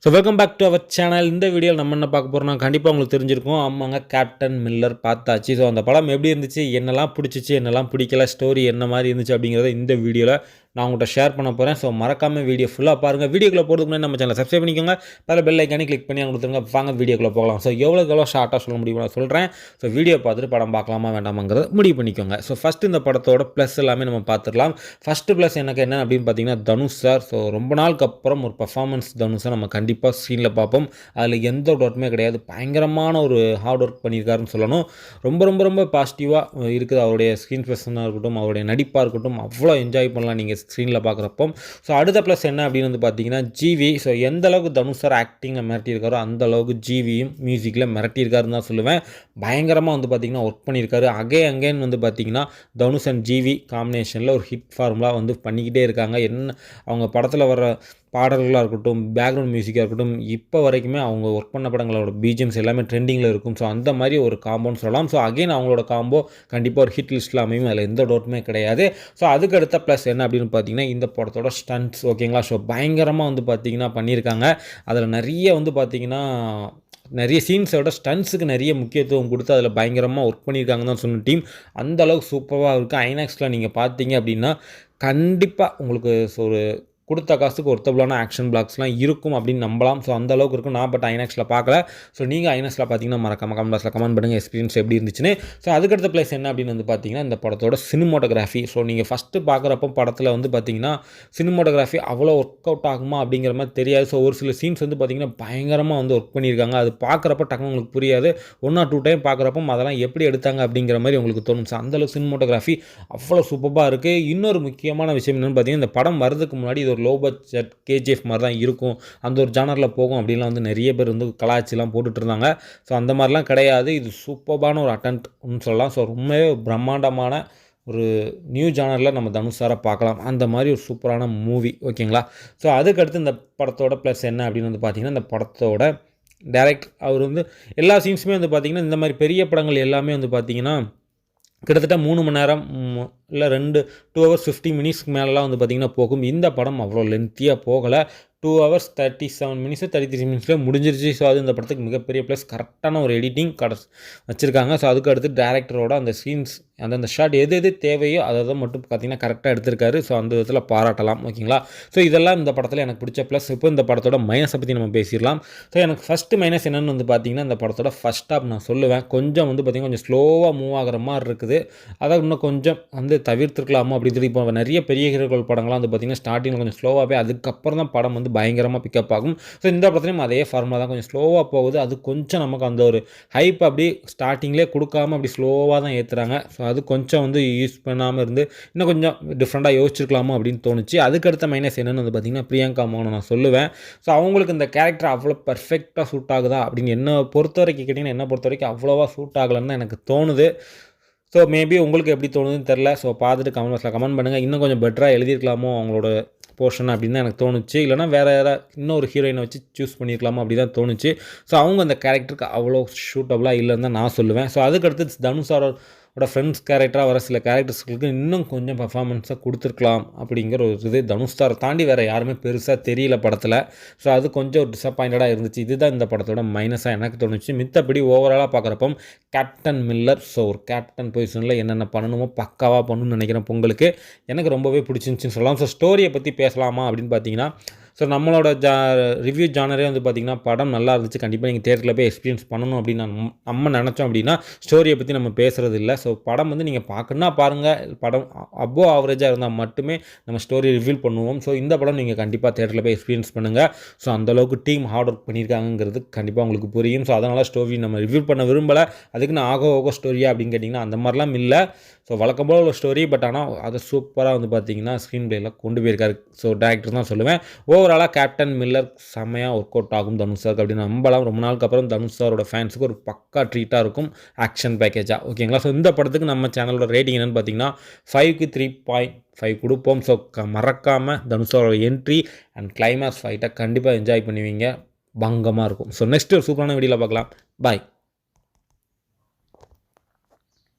So welcome back to our channel. இந்த வீடியோவில் நம்ம என்ன பார்க்க போகிறோம்னா, கண்டிப்பாக உங்களுக்கு தெரிஞ்சிருக்கும். ஆமாங்க, கேப்டன் மில்லர் பார்த்தாச்சு. ஸோ அந்த படம் எப்படி இருந்துச்சு, என்னெல்லாம் பிடிச்சிச்சு, என்னெல்லாம் பிடிக்கல, ஸ்டோரி என்ன மாதிரி இருந்துச்சு அப்படிங்கிறத இந்த வீடியோவில் நான் உங்கள்கிட்ட ஷேர் பண்ண போகிறேன். ஸோ மறக்காமல் வீடியோ ஃபுல்லாக பாருங்கள். வீடியோக்குள்ளே போகிறதுக்கு முன்னாடி நம்ம சேனலை சப்ஸ்கிரைப் பண்ணிக்கோங்க. அதில் பெல் ஐக்கானே கிளிக் பண்ணி கொடுத்துருங்க. வாங்க வீடியோக்குள்ளே போகலாம். ஸோ எவ்வளோ ஷார்ட்டாக சொல்ல முடியுமோ நான் சொல்கிறேன். ஸோ வீடியோ பார்த்துட்டு படம் பார்க்கலாமா வேண்டாமாங்கிறத முடிவு பண்ணிக்கோங்க. ஸோ ஃபஸ்ட்டு இந்த படத்தோட ப்ளஸ் எல்லாமே நம்ம பார்த்துடலாம். ஃபஸ்ட்டு ப்ளஸ் எனக்கு என்ன அப்படின்னு பார்த்தீங்கன்னா, தனுஷ் சார். ஸோ ரொம்ப நாளுக்கு அப்புறம் ஒரு பர்ஃபார்மன்ஸ் தனுஷை நம்ம கண்டிப்பாக ஸ்க்ரீனில் பார்ப்போம். அதில் எந்த ஒரு டவுட்டுமே கிடையாது. பயங்கரமான ஒரு ஹார்ட் ஒர்க் பண்ணியிருக்காருன்னு சொல்லணும். ரொம்ப ரொம்ப ரொம்ப பாசிட்டிவாக இருக்குது. அவருடைய ஸ்க்ரீன் ப்ரெசனாக இருக்கட்டும், அவருடைய நடிப்பாக இருக்கட்டும், அவ்வளோ என்ஜாய் பண்ணலாம் நீங்கள் ஸ்க்ரீனில் பார்க்குறப்போ. ஸோ அடுத்த ப்ளஸ் என்ன அப்படின்னு வந்து பார்த்தீங்கன்னா, ஜிவி. ஸோ எந்த அளவுக்கு தனுஷ் சார் ஆக்டிங்கை மிரட்டியிருக்காரோ அந்த அளவுக்கு ஜிவியும் மியூசிக்கில் மிரட்டியிருக்காருன்னு தான் சொல்லுவேன். பயங்கரமாக வந்து பார்த்திங்கன்னா ஒர்க் பண்ணியிருக்காரு. அகைன் வந்து பார்த்திங்கன்னா தனுஷ் அண்ட் ஜிவி காம்பினேஷனில் ஒரு ஹிட் ஃபார்முலா வந்து பண்ணிக்கிட்டே இருக்காங்க. என்ன அவங்க படத்தில் வர பாடல்களாக இருக்கட்டும், பேக்ரவுண்ட் மியூசிக்காக இருக்கட்டும், இப்போ வரைக்குமே அவங்க ஒர்க் பண்ண படங்களோட பிஜிஎம்ஸ் எல்லாமே ட்ரெண்டிங்கில் இருக்கும். ஸோ அந்த மாதிரி ஒரு காம்போன்னு சொல்லலாம். ஸோ அகைன் அவங்களோட காம்போ கண்டிப்பாக ஒரு ஹிட் லிஸ்ட்டில் அமையும். அதில் எந்த டவுட்டுமே கிடையாது. ஸோ அதுக்கு அடுத்த ப்ளஸ் என்ன அப்படின்னு பார்த்தீங்கன்னா, இந்த படத்தோட ஸ்டண்ட்ஸ். ஓகேங்களா. ஸோ பயங்கரமாக வந்து பார்த்திங்கன்னா பண்ணியிருக்காங்க. அதில் நிறைய வந்து பார்த்திங்கன்னா நிறைய சீன்ஸோட ஸ்டன்ஸுக்கு நிறைய முக்கியத்துவம் கொடுத்து அதில் பயங்கரமாக ஒர்க் பண்ணியிருக்காங்கன்னு தான் சொன்ன டீம். அந்தளவுக்கு சூப்பராக இருக்குது. ஐநாக்ஸில் நீங்கள் பார்த்தீங்க அப்படின்னா கண்டிப்பாக உங்களுக்கு ஒரு கொடுத்த காசுக்கு ஒர்த்தபுளான ஆக்ஷன் பிளாக்ஸ்லாம் இருக்கும் அப்படின்னு நம்பலாம். ஸோ அந்த அளவுக்கு இருக்கும். நான் பட் ஐநாக்ஸில் பார்க்கல. ஸோ நீங்கள் ஐநாக்ஸில் பார்த்தீங்கன்னா மறக்காம கமெண்ட் பாக்ஸில் கமெண்ட் பண்ணுங்கள் எக்ஸ்பீரியன்ஸ் எப்படி இருந்துச்சுன்னு. ஸோ அதுக்கடுத்த ப்ளேஸ் என்ன அப்படின்னு வந்து பார்த்தீங்கன்னா, இந்த படத்தோட சினிமோட்டோகிராஃபி. ஸோ நீங்கள் ஃபஸ்ட்டு பார்க்குறப்போ படத்தில் வந்து பார்த்தீங்கன்னா சினிமோட்டோகிராஃபி அவ்வளோ ஒர்க் அவுட் ஆகுமா அப்படிங்கிற மாதிரி தெரியாது. ஸோ ஒரு சில சீன்ஸ் வந்து பார்த்திங்கன்னா பயங்கரமாக வந்து ஒர்க் பண்ணியிருக்காங்க. அது பார்க்குறப்ப டக்குனு உங்களுக்கு புரியாது. 1 or 2 டைம் பார்க்குறப்போ அதெல்லாம் எப்படி எடுத்தாங்க அப்படிங்கிற மாதிரி உங்களுக்கு தோணும். ஸோ அந்தளவுக்கு சினிமோட்டோகிராஃபி அவ்வளோ சூப்பராக இருக்குது. இன்னொரு முக்கியமான விஷயம் என்னென்னு பார்த்தீங்கன்னா, இந்த படம் வரதுக்கு முன்னாடி இது ஒரு லோ பட்ஜெட் கேஜிஎஃப் மாதிரி தான் இருக்கும், அந்த ஒரு ஜானரில் போகும் அப்படின்லாம் வந்து நிறைய பேர் வந்து கலாச்சிலாம் போட்டுட்டு இருந்தாங்க. ஸோ அந்த மாதிரிலாம் கிடையாது. இது சூப்பரான ஒரு அட்டெம்ப்ட்னு சொல்லலாம். ஸோ ரொம்பவே பிரம்மாண்டமான ஒரு நியூ ஜானரில் நம்ம தனுஷ் சாரை பார்க்கலாம். அந்த மாதிரி ஒரு சூப்பரான மூவி. ஓகேங்களா. ஸோ அதுக்கடுத்து இந்த படத்தோட ப்ளஸ் என்ன அப்படின்னு வந்து பார்த்திங்கன்னா, இந்த படத்தோட டைரக்டர். அவர் வந்து எல்லா சீன்ஸுமே வந்து பார்த்திங்கன்னா இந்த மாதிரி பெரிய படங்கள் எல்லாமே வந்து பார்த்திங்கன்னா கிட்டத்தட்ட 3 மணி நேரம் இல்லை 2 hours 50 minutes மேலெலாம் வந்து பார்த்திங்கன்னா போகும். இந்த படம் அவ்வளோ லென்த்தியாக போகலை. 2 hours 37 minutes 33 minutes முடிஞ்சிருச்சு. ஸோ அது இந்த படத்துக்கு மிகப்பெரிய ப்ளஸ். கரெக்டான ஒரு எடிட்டிங் வச்சுருக்காங்க. ஸோ அதுக்கு அடுத்து டேரக்டரோட அந்த சீன்ஸ் அந்தந்த ஷாட் எது தேவையோ அதை மட்டும் பார்த்திங்கன்னா கரெக்டாக எடுத்திருக்காரு. ஸோ அந்த விதத்தில் பாராட்டலாம். ஓகேங்களா. ஸோ இதெல்லாம் இந்த படத்தில் எனக்கு பிடிச்ச ப்ளஸ். இப்போ இந்த படத்தோட மைனஸை பற்றி நம்ம பேசிடலாம். ஸோ எனக்கு ஃபஸ்ட்டு மைனஸ் என்னென்னு வந்து பார்த்திங்கன்னா, இந்த படத்தோட ஃபஸ்ட் ஹாஃப் நான் சொல்லுவேன் கொஞ்சம் வந்து பார்த்திங்கன்னா கொஞ்சம் ஸ்லோவாக மூவ் ஆகிற மாதிரி இருக்குது. அதை இன்னும் கொஞ்சம் வந்து தவிர்த்துருக்கலாமோ அப்படின்னு சொல்லி. இப்போ நிறைய பெரிய ஹீரோக்கள் படங்கள்லாம் வந்து பார்த்திங்கன்னா ஸ்டார்டிங்கில் கொஞ்சம் ஸ்லோவாகவே அதுக்கப்புறம் தான் படம் வந்து பயங்கரமாக பிக்கப் ஆகும். ஸோ இந்த படத்துலையும் அதே ஃபார்முலா தான், கொஞ்சம் ஸ்லோவாக போகுது. அது கொஞ்சம் நமக்கு அந்த ஒரு ஹைப் அப்படி ஸ்டார்டிங்லேயே கொடுக்காமல் அப்படி ஸ்லோவாக தான் ஏற்றுறாங்க. ஸோ அது கொஞ்சம் வந்து யூஸ் பண்ணாமல் இருந்து இன்னும் கொஞ்சம் டிஃப்ரெண்ட்டாக யோசிச்சிருக்கலாமோ அப்படின்னு தோணுச்சு. அதுக்கடுத்த மைனஸ் என்னென்னு வந்து பார்த்திங்கன்னா, பிரியங்கா மோகனை நான் சொல்லுவேன். ஸோ அவங்களுக்கு இந்த கேரக்டர் அவ்வளோ பர்ஃபெக்டாக சூட் ஆகுதா அப்படின்னு என்னை பொறுத்த வரைக்கும் கேட்டிங்கன்னா, என்னை பொறுத்த வரைக்கும் அவ்வளோவா சூட் ஆகலைன்னு எனக்கு தோணுது. ஸோ மேபி உங்களுக்கு எப்படி தோணுதுன்னு தெரில. ஸோ பார்த்துட்டு கமெண்ட் பாக்ஸில் கமெண்ட் பண்ணுங்கள். இன்னும் கொஞ்சம் பெட்டராக எழுதியிருக்கலாமோ அவங்களோட போர்ஷன் அப்படின்னு தான் எனக்கு தோணுச்சு. இல்லைனா வேறு யாராவது இன்னொரு ஹீரோயினை வச்சு சூஸ் பண்ணியிருக்கலாமோ அப்படி தான் தோணுச்சு. ஸோ அவங்க அந்த கேரக்டருக்கு அவ்வளோ ஷூட்டபுளாக இல்லைன்னு தான் நான் சொல்லுவேன். ஸோ அதுக்கடுத்து தனுஷ் சாரோட ஃப்ரெண்ட்ஸ் கேரக்டராக வர சில கேரக்டர்ஸ்களுக்கு இன்னும் கொஞ்சம் பர்ஃபார்மன்ஸாக கொடுத்துருக்கலாம் அப்படிங்கிற ஒரு இது தனுஷ் சாரை தாண்டி வேறு யாருமே பெருசாக தெரியல படத்தில். ஸோ அது கொஞ்சம் ஒரு டிசப்பாயிண்டடாக இருந்துச்சு. இதுதான் இந்த படத்தோட மைனஸாக எனக்கு தோணுச்சு. மித்தபடி ஓவராலாக பார்க்குறப்போ கேப்டன் மில்லர். ஸோ ஒரு கேப்டன் பொசிஷனில் என்னென்ன பண்ணணுமோ பக்காவாக பண்ணணும்னு நினைக்கிறேன். பொங்கலுக்கு எனக்கு ரொம்பவே பிடிச்சிருந்துச்சின்னு சொல்லலாம். ஸோ ஸ்டோரியை பற்றி பேசலாமா அப்படின்னு பார்த்தீங்கன்னா, ஸோ நம்மளோட ரிவ்யூ ஜானரே வந்து பார்த்திங்கன்னா படம் நல்லா இருந்துச்சு, கண்டிப்பாக நீங்கள் தியேட்டரில் போய் எக்ஸ்பீரியன்ஸ் பண்ணணும் அப்படின்னு நம்ம நினச்சோம் அப்படின்னா ஸ்டோரியை பற்றி நம்ம பேசுகிறது இல்லை. ஸோ படம் வந்து நீங்கள் பார்க்கணுன்னா பாருங்கள். படம் அபோவ் ஆவரேஜாக இருந்தால் மட்டுமே நம்ம ஸ்டோரி ரிவீல் பண்ணுவோம். ஸோ இந்த படம் நீங்கள் கண்டிப்பாக தியேட்டரில் போய் எக்ஸ்பீரியன்ஸ் பண்ணுங்கள். ஸோ அந்தளவுக்கு டீம் ஹார்ட் ஒர்க் பண்ணியிருக்காங்கிறது கண்டிப்பாக உங்களுக்கு புரியும். ஸோ அதனால் ஸ்டோரி நம்ம ரிவீல் பண்ண விரும்பலை. அதுக்கு நான் ஆகோ ஸ்டோரியா அப்படின்னு கேட்டிங்கன்னா அந்த மாதிரிலாம் இல்லை. ஸோ வழக்கம் போல் ஒரு ஸ்டோரி, பட் ஆனால் அதை சூப்பராக வந்து பார்த்திங்கன்னா ஸ்க்ரீன் பிளேயில் கொண்டு போயிருக்காரு. ஸோ டேரக்டர் தான் சொல்லுவேன். ஓவராலாக கேப்டன் மில்லர் செம்மையாக ஒர்க் அவுட் ஆகும் தனுஷ் சார் அப்படின்னு நம்பலாம். ரொம்ப நாளுக்கு அப்புறம் தனுஷ் சாரோட ஃபேன்ஸுக்கு ஒரு பக்கா ட்ரீட்டாக இருக்கும் ஆக்ஷன் பேக்கேஜாக. ஓகேங்களா. ஸோ இந்த படத்துக்கு நம்ம சேனலோட ரேட்டிங் என்னென்னு பார்த்தீங்கன்னா 5க்கு 3.5 கொடுப்போம். ஸோ மறக்காமல் தனுஷ் சாரோட என்ட்ரி அண்ட் கிளைமேக்ஸ் ஃபைட்டை கண்டிப்பாக என்ஜாய் பண்ணுவீங்க. பங்கமாக இருக்கும். ஸோ நெக்ஸ்ட் ஒரு சூப்பரான வீடியோவில் பார்க்கலாம். பாய்.